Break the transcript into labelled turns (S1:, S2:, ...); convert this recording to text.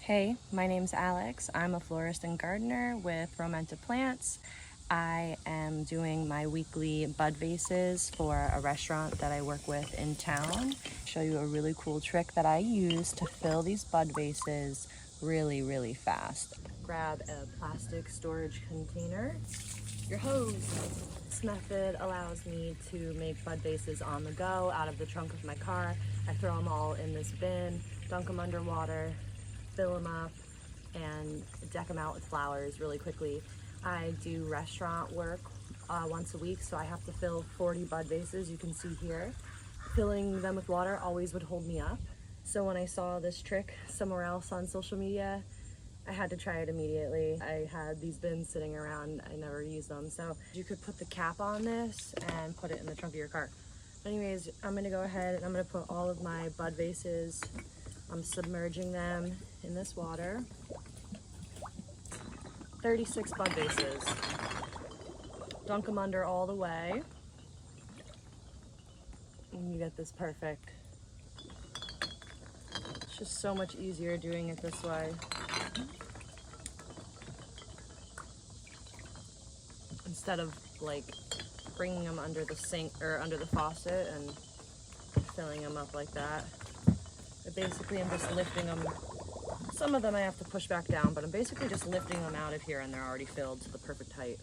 S1: Hey, my name's Alex. I'm a florist and gardener with Romenta Plants. I am doing my weekly bud vases for a restaurant that I work with in town. Show you a really cool trick that I use to fill these bud vases really fast. Grab a plastic storage container, your hose. This method allows me to make bud vases on the go out of the trunk of my car. I throw them all in this bin, dunk them under water, fill them up, and deck them out with flowers really quickly. I do restaurant work once a week, so I have to fill 40 bud vases, you can see here. Filling them with water always would hold me up. So when I saw this trick somewhere else on social media, I had to try it immediately. I had these bins sitting around, I never used them. So you could put the cap on this and put it in the trunk of your car. Anyways, I'm gonna go ahead and I'm gonna put all of my bud vases, I'm submerging them in this water. 36 bud vases. Dunk them under all the way. And you get this perfect. It's just so much easier doing it this way. Instead of like bringing them under the sink or under the faucet and filling them up like that. I basically am just lifting them. Some of them I have to push back down, but I'm basically just lifting them out of here and they're already filled to the perfect height.